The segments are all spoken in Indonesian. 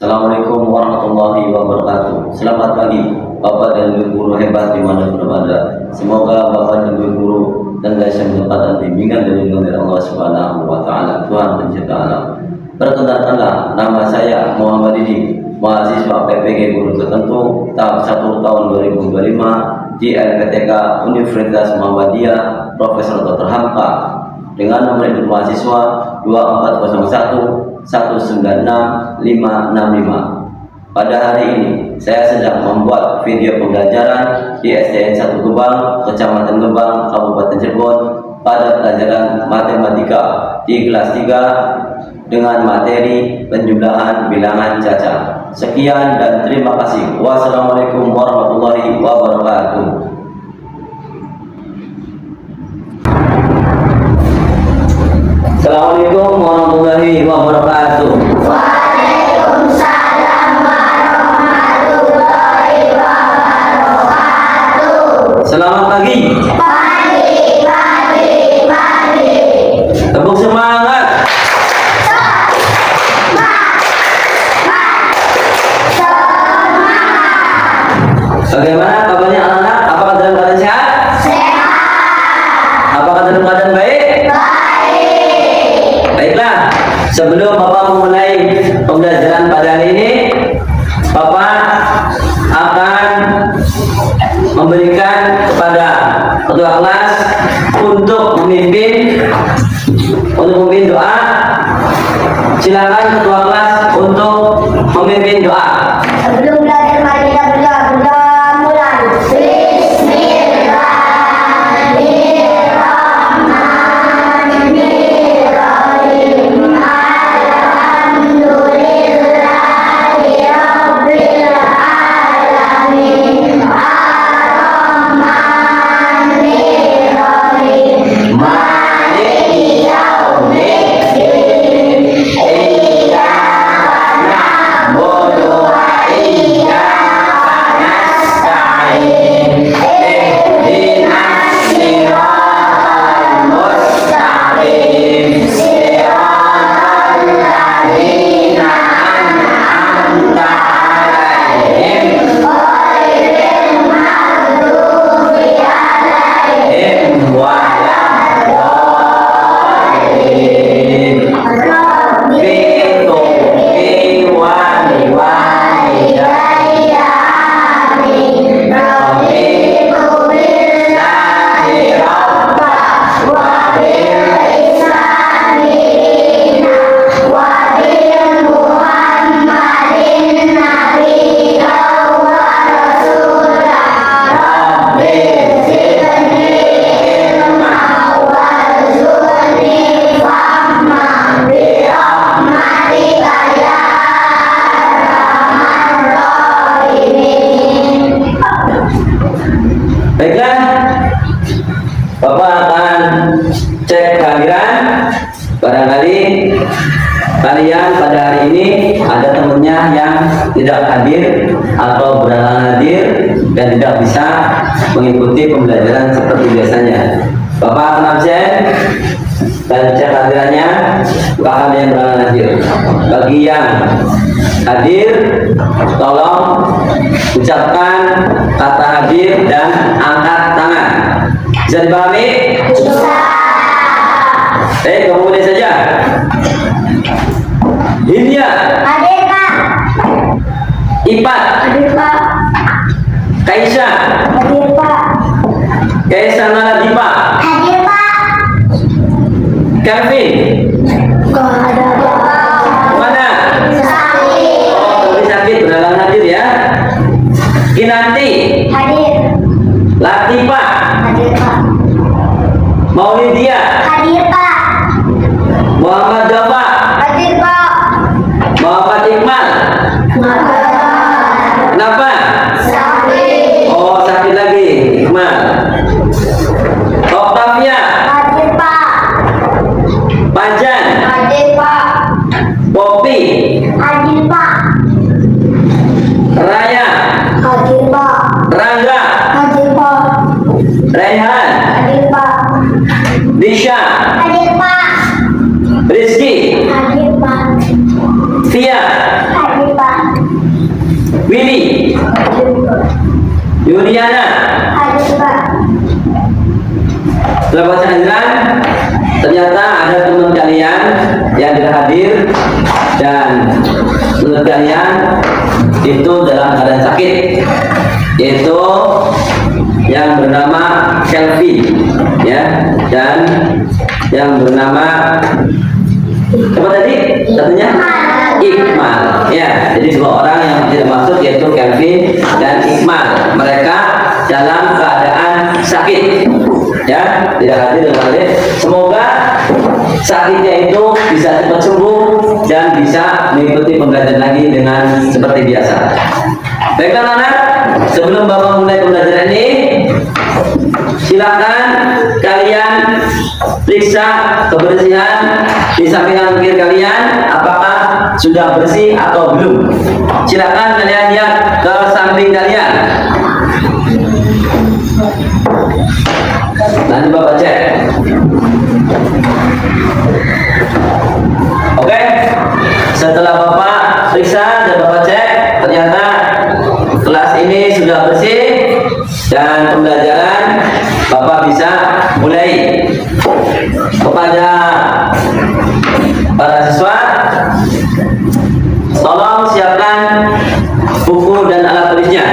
Assalamualaikum warahmatullahi wabarakatuh. Selamat pagi Bapak dan Ibu guru hebat dimanapun berada. Semoga Bapak dan Ibu guru dan guys yang mendapatkan bimbingan dan lindungan dari Allah Subhanahu wa Ta'ala, Tuhan Pencipta alam. Perkenalkanlah, nama saya Muhammad Didi, mahasiswa PPG Guru Tertentu tahap 1 tahun 2025 di LPTK Universitas Muhammadiyah Profesor Dr. Hamka dengan nomor induk mahasiswa 2401 196 565. Pada hari ini saya sedang membuat video pembelajaran di SDN 1 Gebang, Kecamatan Gebang, Kabupaten Cirebon pada pelajaran matematika di kelas 3 dengan materi penjumlahan bilangan caca. Sekian dan terima kasih. Wassalamualaikum warahmatullahi wabarakatuh. Assalamualaikum warahmatullahi wabarakatuh. Waalaikumsalam warahmatullahi wabarakatuh. Selamat pagi. Pagi. Tepuk semangat. Bagaimana kabarnya anak-anak? Apakah dalam keadaan sehat? Sehat. Apakah dalam keadaan baik? Baik. Baiklah, sebelum Bapak memulai pembelajaran pada hari ini, Bapak akan memberikan kepada ketua kelas untuk memimpin doa. Silakan ketua kelas untuk memimpin doa. Sebelum belajar mari kita berdoa mulai. Bismillahirrahmanirrahim. Alhamdulillahirabbil alamin. Arrahmanirrahim. Maliki yaumiddin. Iyyaka na'budu wa iyyaka nasta'in. Ihdinas siratal mustaqim. Siratal ladzina an'amta 'alaihim ghairil maghdubi 'alaihim waladdallin. Rabbi ighfirli wa liwalidayya. Amin. Raditu billahi rabba wa bil islami dina wa bil Muhammadin nabiyya wa rasulah. Rabbi zidni ilma warzuqni fahma bi rahmatika ya arhamar rahimin. Baiklah, Bapak akan cek kehadiran. Barangkali kalian pada hari ini ada temannya yang tidak hadir atau berhalangan hadir dan tidak bisa mengikuti pembelajaran seperti biasanya. Bapak akan absen dan cek kehadirannya bahkan yang berhalangan hadir. Bagi yang hadir, tolong ucapkan kata hadir dan angkat tangan. Bisa dipahami? Kamu mulai saja. Hindia, Hadir Pak. Ipat, Hadir Pak. Kaisa, Hadir Pak. Kaisa Naladipa, Hadir Pak. Kevin, Gak ada Pak. mana? Sakit. Oh, sakit, berhalangan hadir ya. Kinanti, Hadir. Latifa, Hadir Pak. Maulidia, Hadir Pak. Muhammad Dafa, Hadir Pak. Muhammad Iqmal. Kenapa? Sakit. Oh, sakit lagi, Iqmal. Octavia, Hadir Pak. Pajan, Hadir Pak. Poppy, Hadir Pak. Raya, Hadir Pak. Rangga, Hadir Pak. Raihan, Hadir Pak. Disha, Hadir Pak. Rizky, Hadir Pak. Tia, Hadir Pak. tidak hadir dan menurut kalian itu dalam keadaan sakit, yaitu yang bernama Kelvin, ya, dan yang bernama apa tadi? Katanya Iqmal, ya. Jadi dua orang yang tidak masuk yaitu Kelvin dan Iqmal. Mereka dalam keadaan sakit, ya, tidak hadir dan hadir. Semoga sakitnya itu bisa cepat sembuh dan bisa mengikuti pembelajaran lagi dengan seperti biasa. Baiklah anak, sebelum Bapak mulai pembelajaran ini, silakan kalian periksa kebersihan di samping kanan kiri kalian, apakah sudah bersih atau belum. Silakan kalian lihat ke samping kalian. Nanti Bapak cek. Oke, setelah Bapak periksa dan Bapak cek, ternyata kelas ini sudah bersih dan pembelajaran Bapak bisa mulai. Kepada para siswa, tolong siapkan buku dan alat tulisnya.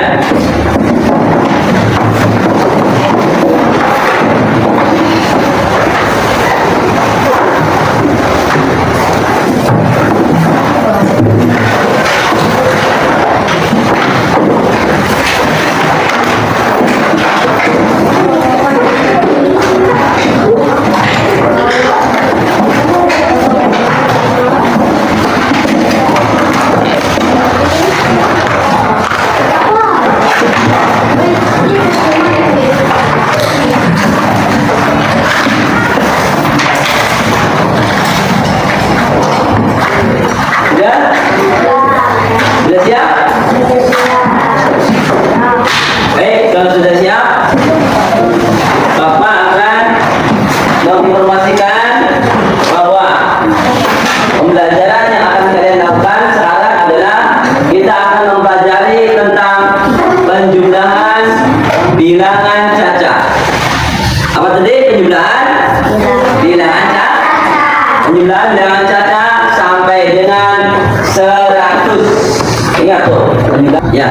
Bilangan cacat. Apa tadi penjumlahan? Bilangan cacat. Penjumlahan bilangan cacat sampai dengan 100. Ingat tuh, penjumlahan. Ya.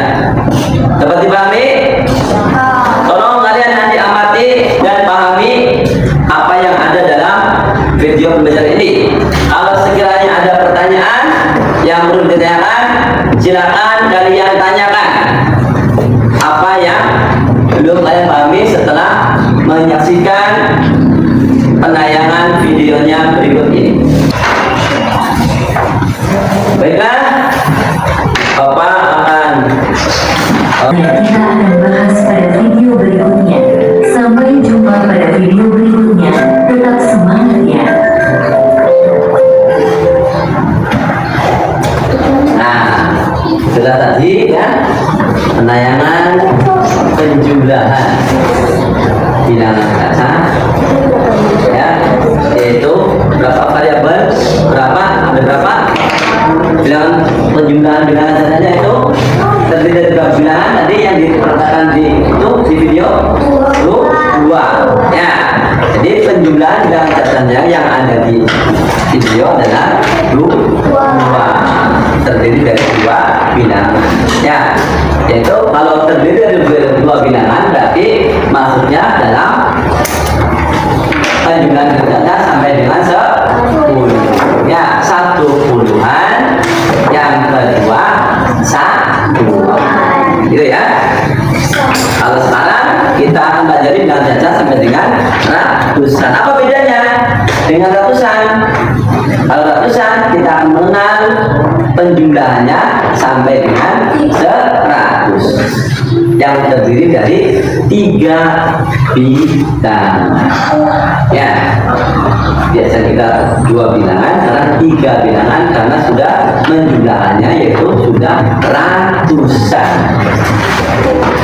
Dapat dipahami? Tolong kalian nanti amati dan pahami apa yang ada dalam video pembelajaran ini. Kalau sekiranya ada pertanyaan yang belum ditanyakan, silakan kalian tanyakan. Apa yang belum kalian pahami setelah menyaksikan penayangan videonya berikut ini. Baiklah, Bapak akan kita akan bahas pada video berikutnya. Sampai jumpa pada video berikutnya. Tetap semangat ya. Nah, sudah tadi ya penayangan penjumlahan bilangan cacat, ya, yaitu berapa variabel, ada berapa bilangan penjumlahan bilangan cacatnya itu terdiri dari berapa bilangan tadi yang diperkatakan di video dua, ya. Jadi penjumlahan bilangan cacatnya yang ada di video adalah dua, terdiri dari dua bilangan, ya. Yaitu kalau terdiri dari dua bilangan berarti maksudnya dalam penjumlahan cacatnya sampai dengan 10, ya, 1 puluhan, yang kedua 1, gitu ya. Kalau sekarang kita akan pelajari bilangan cacat sampai dengan ratusan. Apa bedanya dengan ratusan? Kalau ratusan kita akan mengenal penjumlahannya sampai dengan 100 yang terdiri dari 3 bilangan, ya. Biasa kita 2 bilangan, sekarang 3 bilangan karena sudah menjumlahannya yaitu sudah ratusan.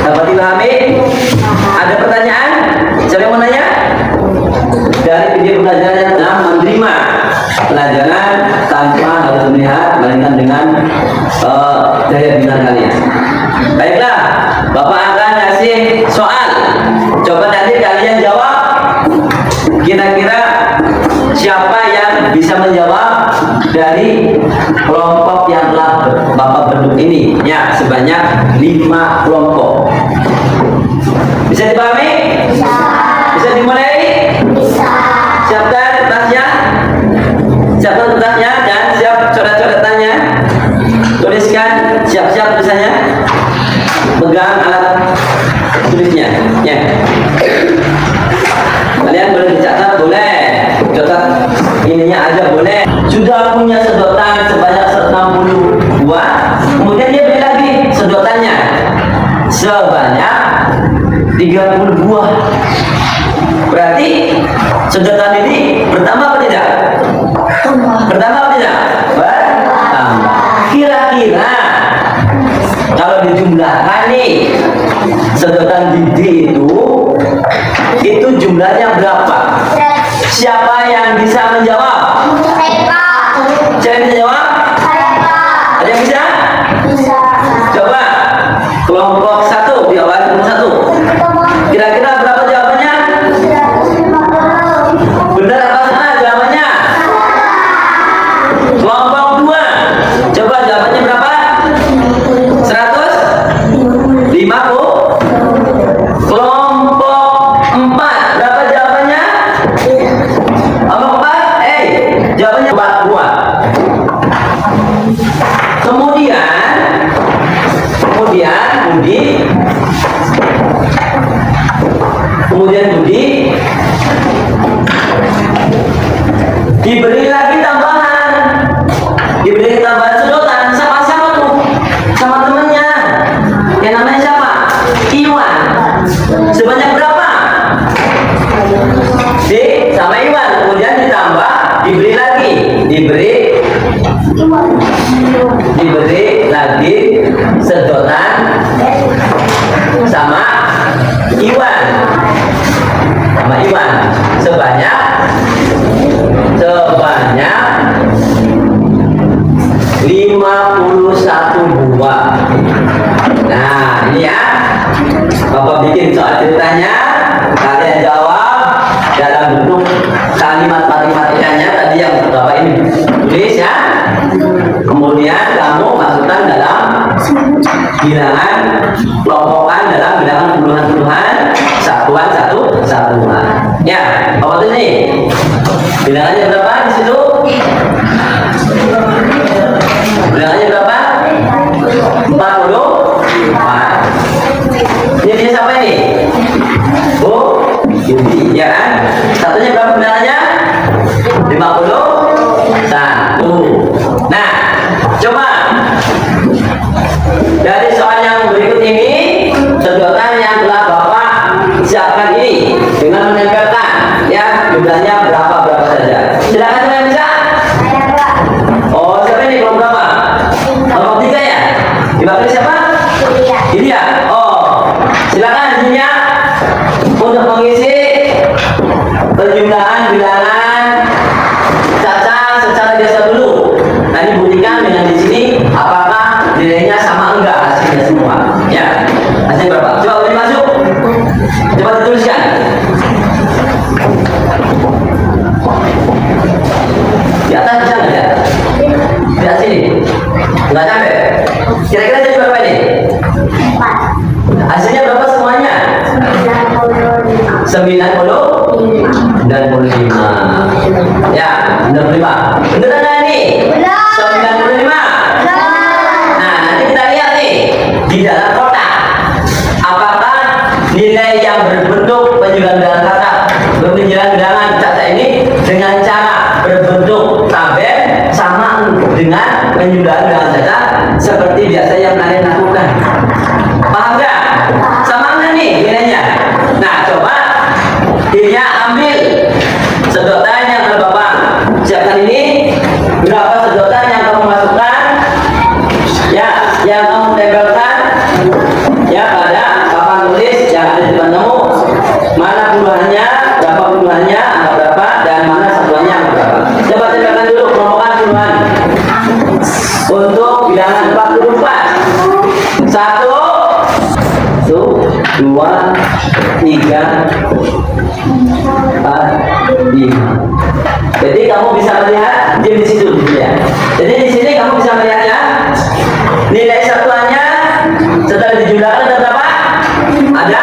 Dapat dipahami? Ada pertanyaan? Siapa yang mau nanya? Dari video pelajaran yang telah menerima pelajaran tanpa harus melihat, melainkan dengan daya bintang kalian. Baiklah, Bapak akan kasih soal. Coba nanti kalian jawab. Kira-kira siapa yang bisa menjawab dari kelompok yang telah Bapak bentuk ini, ya, sebanyak 5 kelompok. Bisa dipahami? Bisa. Bisa dimulai? Bisa. Siapkan kertasnya? Siapkan kertasnya dan siap coret-coretannya. Tuliskan, siap-siap tulisannya. Pegang alat tulisnya, ya. Kalian boleh dicatat, boleh. Catat ininya aja boleh. Sudah punya sedotan sebanyak 160 buah. Kemudian dia beli lagi sedotannya sebanyak 30 buah. Berarti sedotan ini bertambah apa tidak? Bertambah apa tidak? Bertambah. Kira-kira kalau dijumlahkan nih sedotan didi itu jumlahnya berapa? Siapa yang bisa menjawab? Saya. Siapa yang bisa jawab? Saya. Ada yang bisa? Bisa. Coba kelompok 1 diawali kelompok 1. Kira-kira berapa jawabannya? 150. Benar apa salah jawabannya? Kelompok 2. Coba jawabannya berapa? 150. Kelompok 4. Berapa jawabannya? Kelompok 4. Jawabannya 4 buah. Kemudian Budi diberi lagi tambahan, sedotan sama siapa tuh? Sama temennya. Yang namanya siapa? Iwan. Sebanyak berapa? Sama Iwan. Kemudian ditambah, diberi lagi, diberi lagi sedotan sama Iwan, sebanyak 51 buah. Nah, ini ya, Bapak bikin soal ceritanya, kalian jawab dalam bentuk kalimat matematikanya tadi yang Bapak ini tulis ya. Kemudian kamu masukkan dalam bilangan, kelompokan dalam bilangan puluhan-puluhan, satuan. Ya, Bapak tulis nih. Bilangannya berapa di situ? Bilangannya berapa? 44. Ini dia siapa ini? Yudi, ya kan? Satunya berapa bilangannya? 51. Nah, coba dari soal yang berikut ini, sedotan yang telah Bapak siapkan ini dengan menempelkan, ya, jumlahnya berapa saja. Silakan yang bisa. Saya, Pak. Oh, siapa ini? Kelompok berapa? Kelompok 3 ya? Dibagi siapa? Ini ya? Oh, silakan hasilnya untuk mengisi penjumlahan bilangan caca secara biasa dulu. Tadi buktikan dengan di sini apakah nilainya sama enggak hasilnya semua. Ya, hasilnya berapa? Coba boleh masuk. Coba dituliskan. Di atas bisa nggak ya? Di atas sini. Nggak sampai. Kira-kira jadi berapa ini? 4. Hasilnya berapa semuanya? 95. Ya, 95. Beneran nggak ini? Benar. 95. Nah, nanti kita lihat nih di dalam kotak. Apakah nilai yang berbentuk penjumlahan bilangan caca ini dengan cara berbentuk tabel sama dengan penjumlahan bilangan caca seperti biasa yang kalian lakukan? Paham nggak? Sama nggak nih nilainya? Nah, coba dia ambil sedotan yang telah Bapak siapkan ini. Berapa sedotan yang kamu masukkan? Ya, yang kamu tempelkan ya pada papan tulis yang ada di depan kamu. Mana puluhannya, berapa puluhannya, angka berapa, dan mana satuannya angka berapa. Coba tempelkan dulu kelompokan puluhan untuk bilangan 44. 1, 2, 3, 4, 5. Jadi kamu bisa melihat di situ ya. Jadi di sini kamu bisa melihatnya. Nilai satuannya setelah dijumlahkan ada berapa? Ada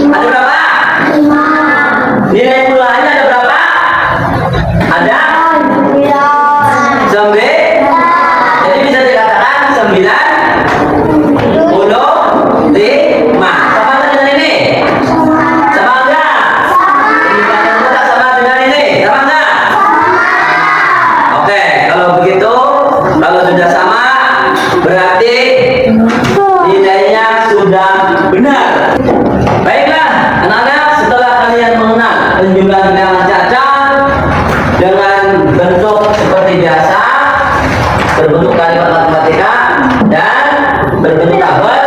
berapa? Nilai puluhannya ada berapa? Ada 9. Jadi bisa dikatakan 95. Sama dengan ini? Sama enggak? Dibanding kotak sama dengan ini? Sama enggak? Oke, kalau begitu, kalau sudah sama, berarti nilainya sudah benar. Baiklah, anak-anak, setelah kalian mengenal penjumlahan bilangan cacat dengan bentuk seperti biasa, berbentuk kalimat matematika dan berbentuk tabel,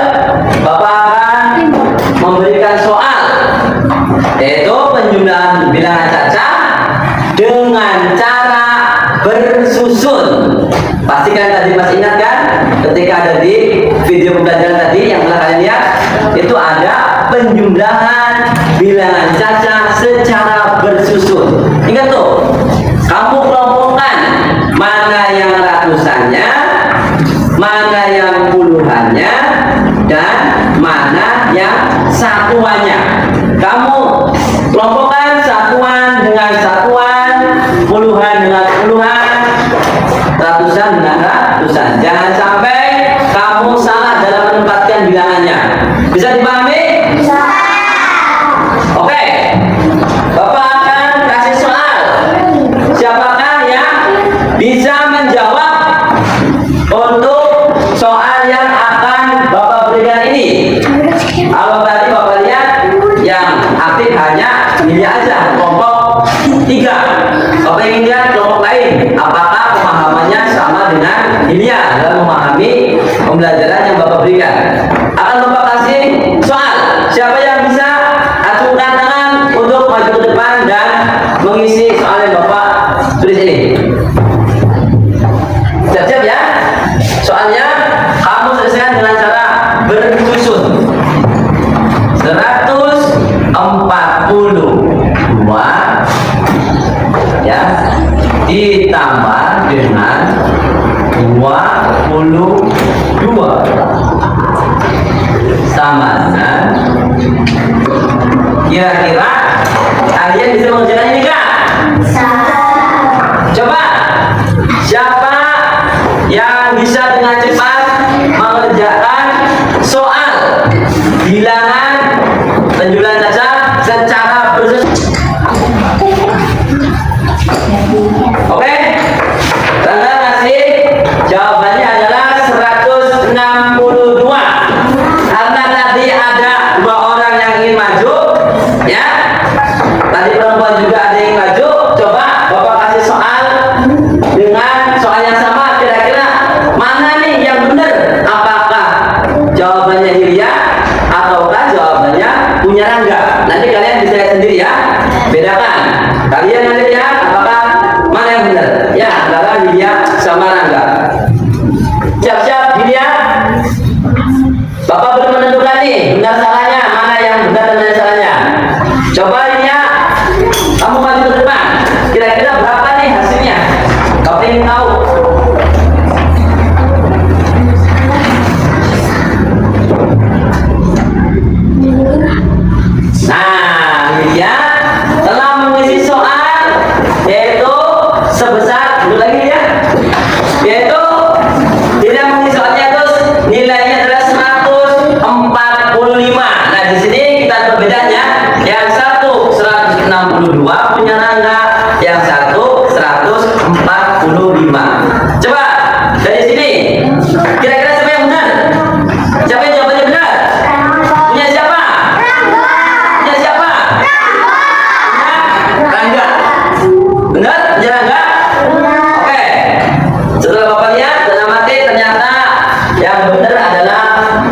Bapak akan memberikan soal, yaitu penjumlahan bilangan cacat dengan cara bersusun. Pastikan tadi masih ingat kan? Ketika ada di video pembelajaran tadi yang telah kalian lihat, itu ada penjumlahan bilangan cacat secara bersusun. Ingat tuh, kamu kelompokkan mana yang ratusannya, mana yang puluhannya, dan mana yang satuannya. Kamu kelompokkan satuan dengan satuan, puluhan dengan puluhan, ratusan dengan ratusan. Jangan sampai kamu salah dalam menempatkan bilangannya. Bisa dipahami? Bisa. Oke. Bapak akan kasih soal. Siapakah yang bisa menjawab untuk soal yang akan Bapak berikan ini? Kalau tadi Bapak lihat yang aktif hanya ini aja, kelompok 3. Bapak ingin lihat kelompok lain, apakah pemahamannya sama dengan Ilya dalam memahami pembelajaran yang Bapak berikan. Akan Bapak kasih soal. Siapa yang bisa acungkan tangan untuk maju ke depan dan mengisi soal yang Bapak tulis ini. Siap-siap ya. Soalnya kamu selesaikan dengan cara bersusun. 142 ya ditambah dengan 22 sama dengan, kira-kira kalian bisa mengerjakan ini kan? Coba siapa yang bisa dengan cepat mengerjakan soal bilangan penjumlahan cacat secara bersusun? Oke, tanda ngasih jawabannya adalah 162. Karena tadi ada 2 orang yang ingin maju, ya. Tadi perempuan juga ada yang maju. Coba Bapak kasih soal dengan soal yang sama. Kira-kira mana nih yang benar? Apakah jawabannya Hilya ataukah jawabannya punya Rangga? Nanti kalian bisa lihat sendiri ya. Bedakan. Kalian nanti lihat apakah mana yang benar, ya, antara Hilya sama Rangga. Siap-siap Hilya. Bapak belum menentukan nih benar salahnya, mana yang benar dan mana salahnya. Coba Hilya, kamu maju ke depan. Kira-kira berapa nih hasilnya? Bapak ingin tahu. Nah, Hilya telah mengisi soal yaitu sebesar, dulu lagi ya, yaitu tidak mengisi soalnya itu nilainya adalah 145. Nah di sini kita perbedaannya, yang satu 162 punya Rangga, yang satu 145. Coba dari sini, kira-kira siapa yang benar? Siapa yang jawabannya benar? Punya siapa? Punya siapa? Rangga. Benar? Punya Rangga? Oke. Setelah Bapak lihat dan amati, ternyata yang benar adalah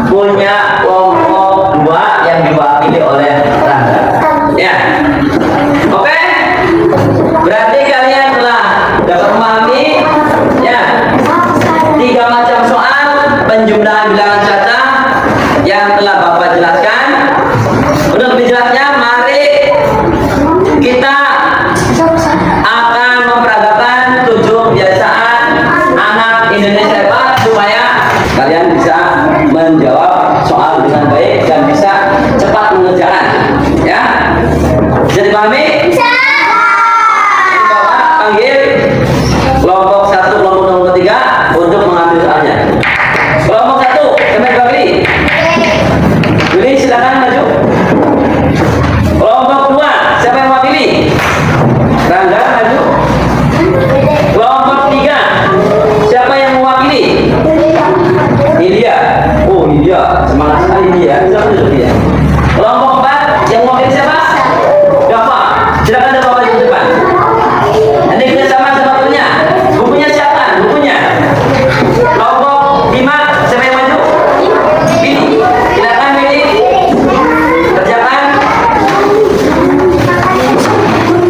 punya kelompok 2 yang diwakili oleh Rangga. Ya. Oke. Berarti kalian telah dapat memahami ya 3 macam soal penjumlahan bilangan cacat yang telah Bapak jelaskan. Untuk lebih jelasnya, mari kita akan kalian bisa menjawab soal dengan baik dan bisa cepat mengerjakan. Ya, bisa dipahami? Bisa. Ini Bapak panggil kelompok 1, kelompok 3 untuk mengambil soalnya. Kelompok 1, siapa yang pilih? Pilih, silakan maju. Kelompok 2, siapa yang mau pilih? Rangga, maju. Kelompok 3, siapa yang mewakili? Ilya. Oh, Ilya, semangat sekali dia. Bisa duduk dia. Kelompok 4, yang mewakili siapa? Dafa. Silakan Dafa maju ke depan. Nanti kita sama bukunya. Bukunya siapa? Bukunya. Kelompok 5, siapa yang maju? Pilih. Silakan pilih. Kerjakan.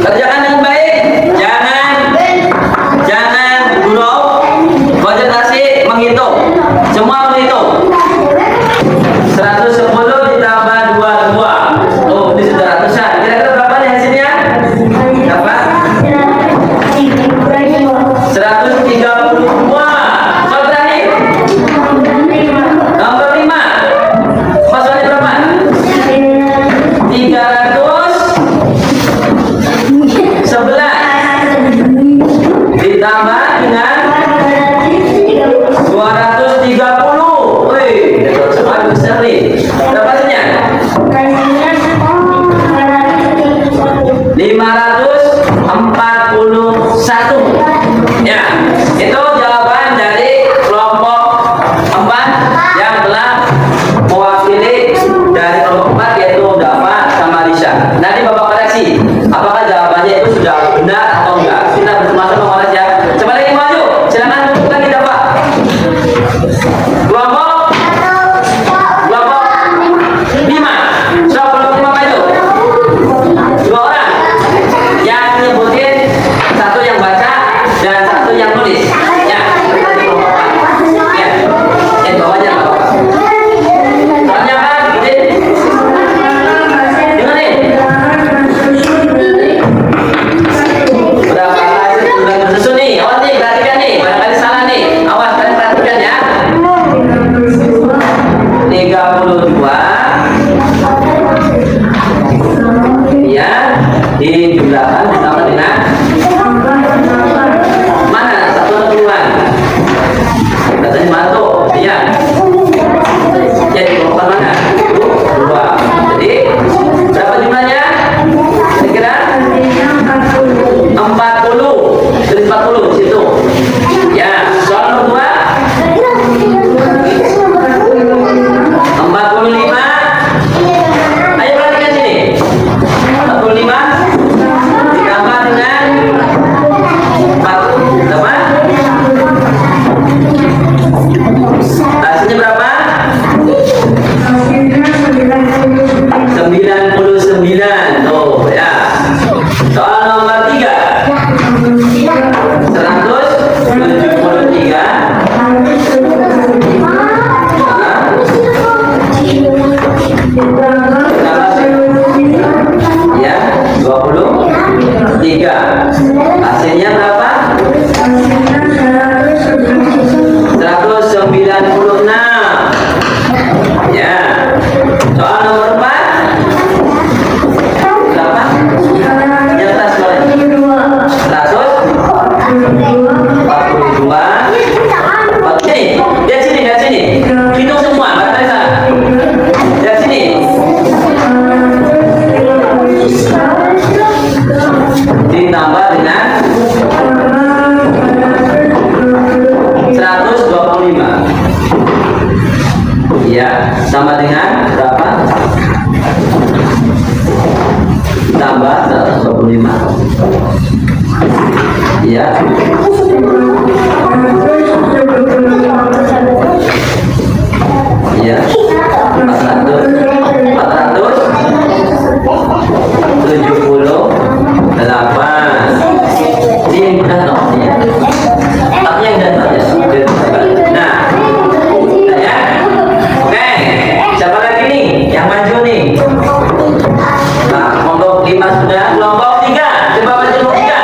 Kerjakan dengan baik. Jangan gurau. Konsentrasi menghitung. Semua menghitung. 110 ditambah 22. Oh, ini sudah ratusan. Kira-kira berapa nih hasilnya? Berapa? 132. Soal terakhir. Nomor 5. Masalahnya berapa? 311 ditambah dengan 230. Wih, sangat besar nih. Berapa hasilnya? 541. Ya, itu jawaban dari kelompok 4 yang telah mewakili dari kelompok 4, yaitu Dafa sama Risha. Nanti Bapak koreksi apakah jawabannya itu sudah benar atau enggak. Kita bersama-sama mengoreksi ya. Coba lagi maju. Silakan tunjuk lagi Dafa. Kelompok 5. So, kelompok 5 maju. 2 orang yang nyebutin, 1 yang baca dan 1 yang nulis. Ya, kita di kelompok 4. Ya, yang bawahnya nggak apa-apa. Soalnya kan, gede. Gimana nih? Berapa kali sudah bersusun nih? Awas nih, perhatikan nih. Barangkali salah nih. Awas, kalian perhatikan ya. 32. Ya, dijumlahkan ditambah dengan mana? Satuan keluar. Katanya mantu. Iya. Jadi kelompok mana? 2. Jadi berapa jumlahnya? Kira-kira 40. Tulis 40 di situ. Ya, soal nomor 2. 45. Ayo perhatikan sini. 45 ditambah dengan 4. Berapa? Hasilnya berapa? 99. Tuh, ya. Soal nomor 3. 173. Ya, 23. Hasilnya berapa? 196. Ya. Soal nomor 4. Berapa? Yang atas boleh. 142. Sini, lihat sini, lihat sini. Hitung semua, Mbak Teresa. Lihat sini. Ditambah dengan 125. Ya, tambah dengan berapa? Tambah 125. Ya. Ya. 478. Ini yang udah dong ya. Tapi yang udah dong ya. Nah, ya. Oke. Siapa lagi nih yang maju nih? Nah, kelompok 5 sudah. Kelompok 3. Coba maju kelompok 3.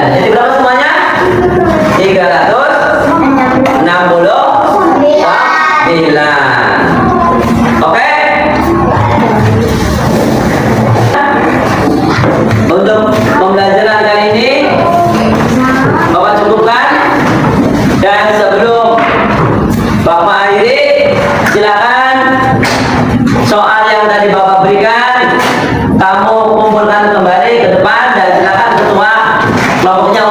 Jadi berapa semuanya? 369. Oke? Untuk pembelajaran kali ini Bapak cukupkan. Dan sebelum Bapak akhiri, silakan soal yang tadi Bapak berikan kamu kumpulkan kembali ke depan dan silakan ketua kelompoknya